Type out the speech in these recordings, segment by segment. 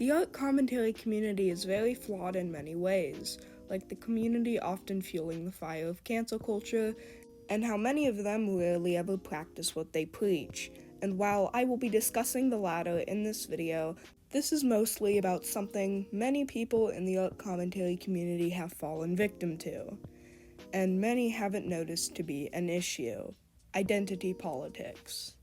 The art commentary community is very flawed in many ways, like the community often fueling the fire of cancel culture, and how many of them rarely ever practice what they preach. And while I will be discussing the latter in this video, this is mostly about something many people in the art commentary community have fallen victim to, and many haven't noticed to be an issue: identity politics.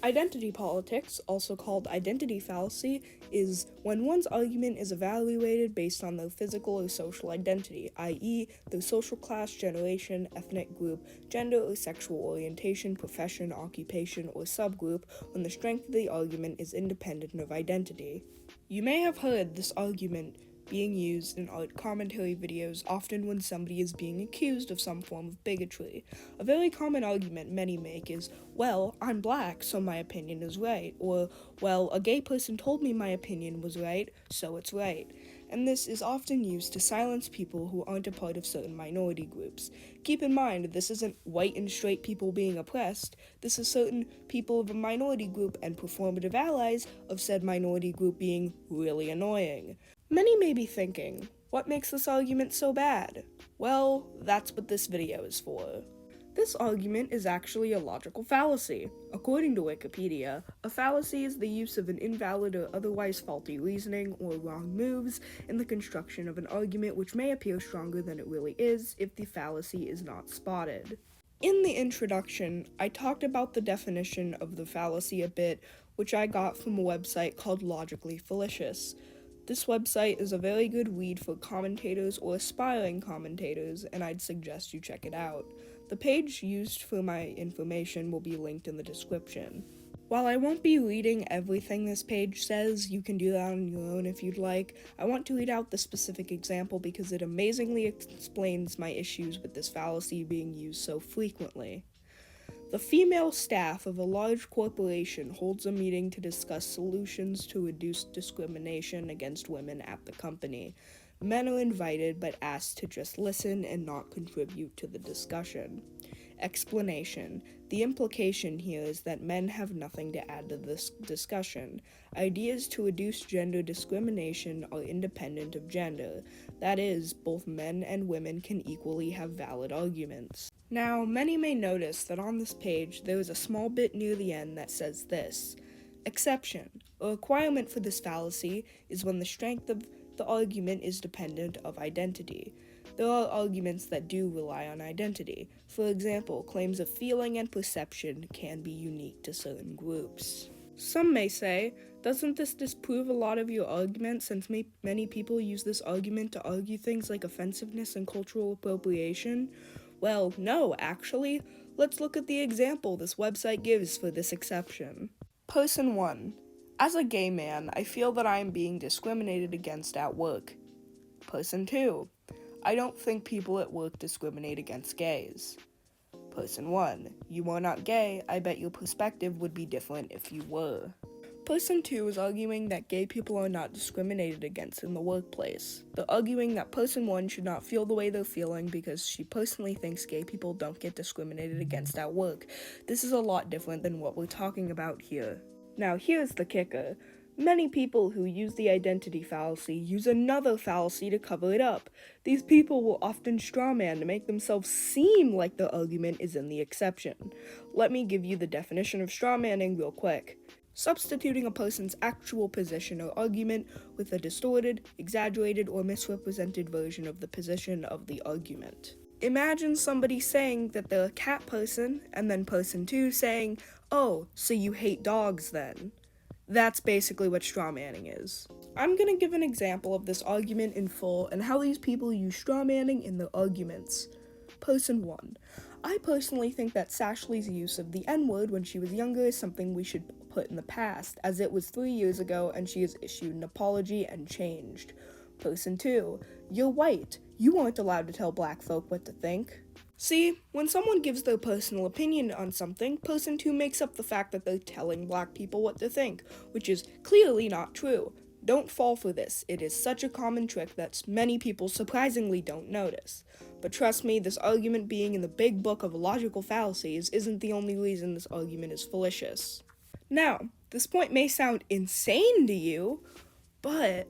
Identity politics, also called identity fallacy, is when one's argument is evaluated based on their physical or social identity, i.e., their social class, generation, ethnic group, gender or sexual orientation, profession, occupation, or subgroup, when the strength of the argument is independent of identity. You may have heard this argument being used in art commentary videos often when somebody is being accused of some form of bigotry. A very common argument many make is, well, I'm black, so my opinion is right, or, well, a gay person told me my opinion was right, so it's right. And this is often used to silence people who aren't a part of certain minority groups. Keep in mind, this isn't white and straight people being oppressed, this is certain people of a minority group and performative allies of said minority group being really annoying. Many may be thinking, what makes this argument so bad? Well, that's what this video is for. This argument is actually a logical fallacy. According to Wikipedia, a fallacy is the use of an invalid or otherwise faulty reasoning or wrong moves in the construction of an argument which may appear stronger than it really is if the fallacy is not spotted. In the introduction, I talked about the definition of the fallacy a bit, which I got from a website called Logically Fallacious. This website is a very good read for commentators or aspiring commentators, and I'd suggest you check it out. The page used for my information will be linked in the description. While I won't be reading everything this page says, you can do that on your own if you'd like, I want to read out the specific example because it amazingly explains my issues with this fallacy being used so frequently. The female staff of a large corporation holds a meeting to discuss solutions to reduce discrimination against women at the company. Men are invited but asked to just listen and not contribute to the discussion. Explanation. The implication here is that men have nothing to add to this discussion. Ideas to reduce gender discrimination are independent of gender. That is, both men and women can equally have valid arguments. Now, many may notice that on this page there is a small bit near the end that says this: exception. A requirement for this fallacy is when the strength of the argument is dependent of identity. There are arguments that do rely on identity. For example, claims of feeling and perception can be unique to certain groups. Some may say, doesn't this disprove a lot of your argument since many people use this argument to argue things like offensiveness and cultural appropriation? Well, no, actually. Let's look at the example this website gives for this exception. Person 1. As a gay man, I feel that I am being discriminated against at work. Person 2. I don't think people at work discriminate against gays. Person 1. You are not gay, I bet your perspective would be different if you were. Person 2 is arguing that gay people are not discriminated against in the workplace. They're arguing that person 1 should not feel the way they're feeling because she personally thinks gay people don't get discriminated against at work. This is a lot different than what we're talking about here. Now here's the kicker. Many people who use the identity fallacy use another fallacy to cover it up. These people will often strawman to make themselves seem like the argument is in the exception. Let me give you the definition of strawmanning real quick. Substituting a person's actual position or argument with a distorted, exaggerated, or misrepresented version of the position of the argument. Imagine somebody saying that they're a cat person, and then person 2 saying, oh, so you hate dogs then. That's basically what strawmanning is. I'm gonna give an example of this argument in full and how these people use strawmanning in their arguments. Person 1. I personally think that Sashley's use of the N-word when she was younger is something we should put in the past, as it was 3 years ago and she has issued an apology and changed. Person 2. You're white. You aren't allowed to tell black folk what to think. See, when someone gives their personal opinion on something, person 2 makes up the fact that they're telling black people what to think, which is clearly not true. Don't fall for this. It is such a common trick that many people surprisingly don't notice. But trust me, this argument being in the big book of logical fallacies isn't the only reason this argument is fallacious. Now, this point may sound insane to you, but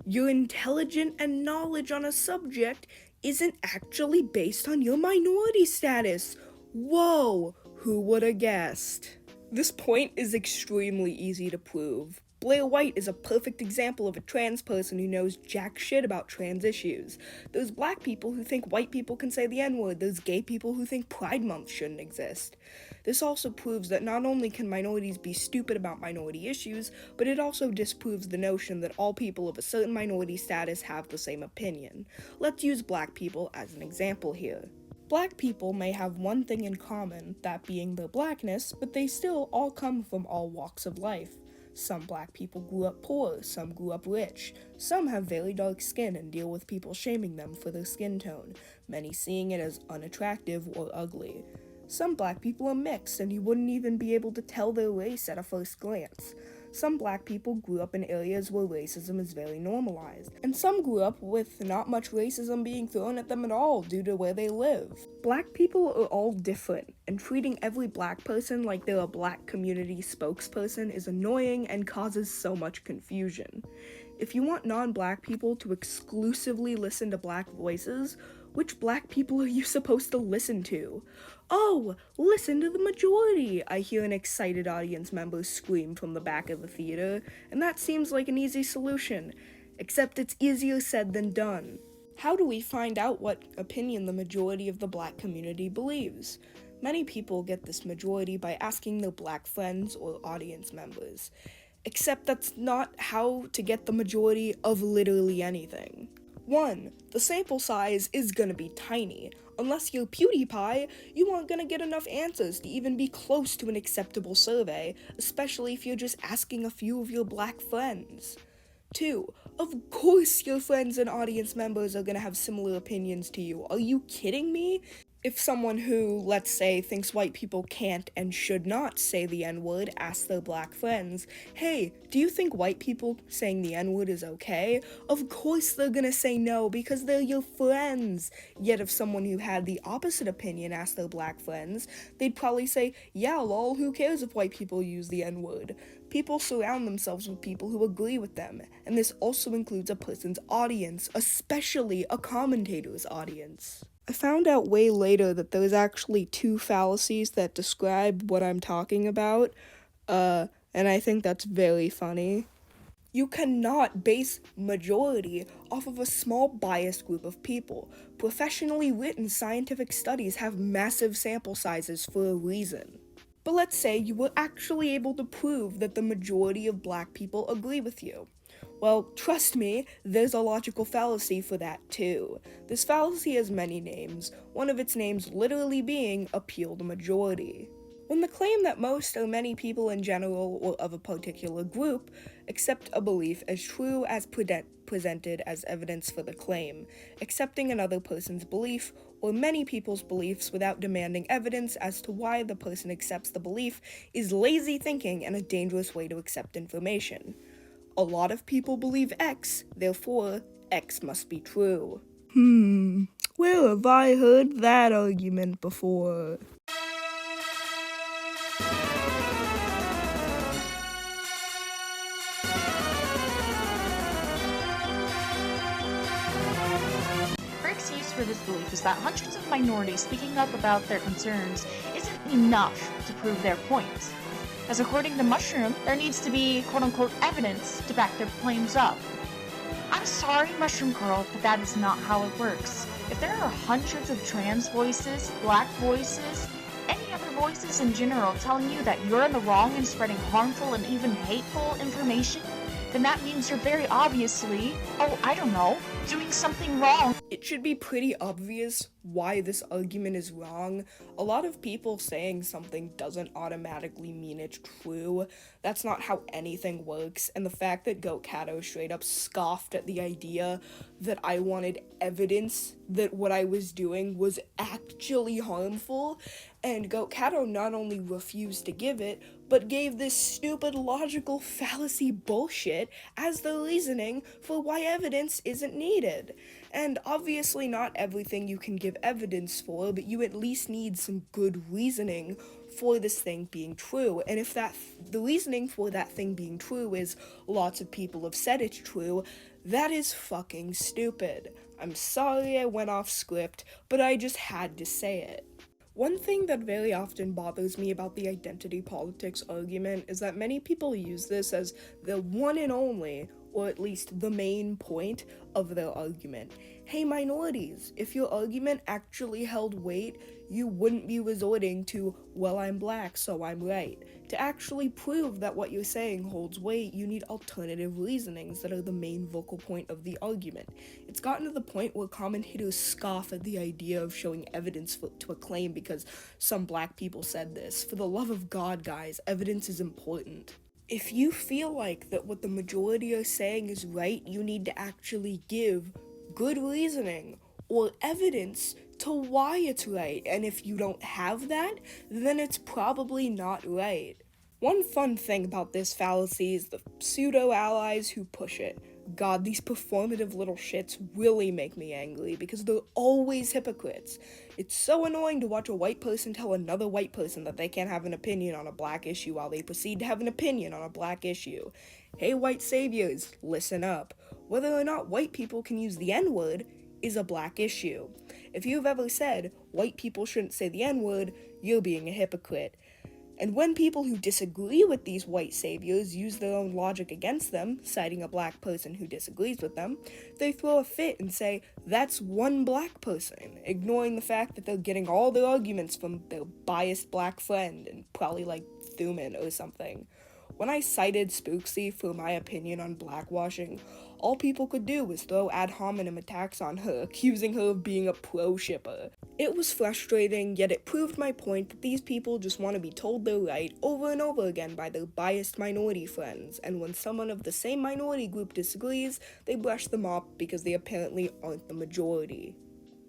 your intelligence and knowledge on a subject isn't actually based on your minority status. Whoa, who would have guessed? This point is extremely easy to prove. Blair White is a perfect example of a trans person who knows jack shit about trans issues. There's black people who think white people can say the N-word. There's gay people who think Pride Month shouldn't exist. This also proves that not only can minorities be stupid about minority issues, but it also disproves the notion that all people of a certain minority status have the same opinion. Let's use black people as an example here. Black people may have one thing in common, that being their blackness, but they still all come from all walks of life. Some black people grew up poor, some grew up rich. Some have very dark skin and deal with people shaming them for their skin tone, many seeing it as unattractive or ugly. Some black people are mixed and you wouldn't even be able to tell their race at a first glance. Some black people grew up in areas where racism is very normalized, and some grew up with not much racism being thrown at them at all due to where they live. Black people are all different, and treating every black person like they're a black community spokesperson is annoying and causes so much confusion. If you want non-black people to exclusively listen to black voices, which black people are you supposed to listen to? Oh, listen to the majority, I hear an excited audience member scream from the back of the theater, and that seems like an easy solution, except it's easier said than done. How do we find out what opinion the majority of the black community believes? Many people get this majority by asking their black friends or audience members, except that's not how to get the majority of literally anything. 1. The sample size is gonna be tiny. Unless you're PewDiePie, you aren't gonna get enough answers to even be close to an acceptable survey, especially if you're just asking a few of your black friends. 2. Of course your friends and audience members are gonna have similar opinions to you. Are you kidding me? If someone who, let's say, thinks white people can't and should not say the N-word asks their black friends, hey, do you think white people saying the N-word is okay? Of course they're gonna say no because they're your friends. Yet if someone who had the opposite opinion asked their black friends, they'd probably say, yeah, lol, who cares if white people use the N-word? People surround themselves with people who agree with them, and this also includes a person's audience, especially a commentator's audience. I found out way later that there's actually 2 fallacies that describe what I'm talking about, and I think that's very funny. You cannot base majority off of a small biased group of people. Professionally written scientific studies have massive sample sizes for a reason. But let's say you were actually able to prove that the majority of black people agree with you. Well, trust me, there's a logical fallacy for that too. This fallacy has many names, one of its names literally being appeal to majority. When the claim that most or many people in general or of a particular group accept a belief as true as presented as evidence for the claim, accepting another person's belief or many people's beliefs without demanding evidence as to why the person accepts the belief is lazy thinking and a dangerous way to accept information. A lot of people believe X, therefore, X must be true. Where have I heard that argument before? Her excuse for this belief is that hundreds of minorities speaking up about their concerns isn't enough to prove their point. As according to Mushroom, there needs to be quote-unquote evidence to back their claims up. I'm sorry, Mushroom Girl, but that is not how it works. If there are hundreds of trans voices, black voices, any other voices in general telling you that you're in the wrong and spreading harmful and even hateful information, then that means you're very obviously, doing something wrong. It should be pretty obvious why this argument is wrong. A lot of people saying something doesn't automatically mean it's true. That's not how anything works, and the fact that Goat Cato straight up scoffed at the idea that I wanted evidence that what I was doing was actually harmful, and Goat Cato not only refused to give it, but gave this stupid logical fallacy bullshit as the reasoning for why evidence isn't needed. And obviously not everything you can give evidence for, but you at least need some good reasoning for this thing being true. And if the reasoning for that thing being true is lots of people have said it's true, that is fucking stupid. I'm sorry I went off script, but I just had to say it. One thing that very often bothers me about the identity politics argument is that many people use this as the one and only, or at least the main point of their argument. Hey minorities, if your argument actually held weight, you wouldn't be resorting to, well, I'm black, so I'm right. To actually prove that what you're saying holds weight, you need alternative reasonings that are the main vocal point of the argument. It's gotten to the point where commentators scoff at the idea of showing evidence to a claim because some black people said this. For the love of God, guys, evidence is important. If you feel like that what the majority are saying is right, you need to actually give good reasoning or evidence to why it's right, and if you don't have that, then it's probably not right. One fun thing about this fallacy is the pseudo-allies who push it. God, these performative little shits really make me angry because they're always hypocrites. It's so annoying to watch a white person tell another white person that they can't have an opinion on a black issue while they proceed to have an opinion on a black issue. Hey, white saviors, listen up. Whether or not white people can use the N-word is a black issue. If you've ever said white people shouldn't say the N-word, you're being a hypocrite. And when people who disagree with these white saviors use their own logic against them, citing a black person who disagrees with them, they throw a fit and say, that's one black person, ignoring the fact that they're getting all their arguments from their biased black friend, and probably like Thuman or something. When I cited Spooksy for my opinion on blackwashing, all people could do was throw ad hominem attacks on her, accusing her of being a pro-shipper. It was frustrating, yet it proved my point that these people just want to be told they're right over and over again by their biased minority friends, and when someone of the same minority group disagrees, they brush them off because they apparently aren't the majority.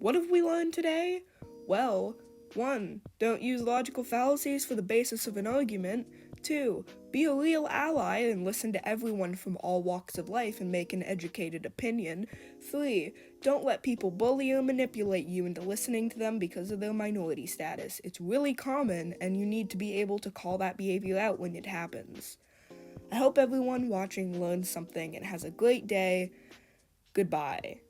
What have we learned today? Well, 1. Don't use logical fallacies for the basis of an argument. 2. Be a real ally and listen to everyone from all walks of life and make an educated opinion. 3. Don't let people bully or manipulate you into listening to them because of their minority status. It's really common, and you need to be able to call that behavior out when it happens. I hope everyone watching learns something and has a great day. Goodbye.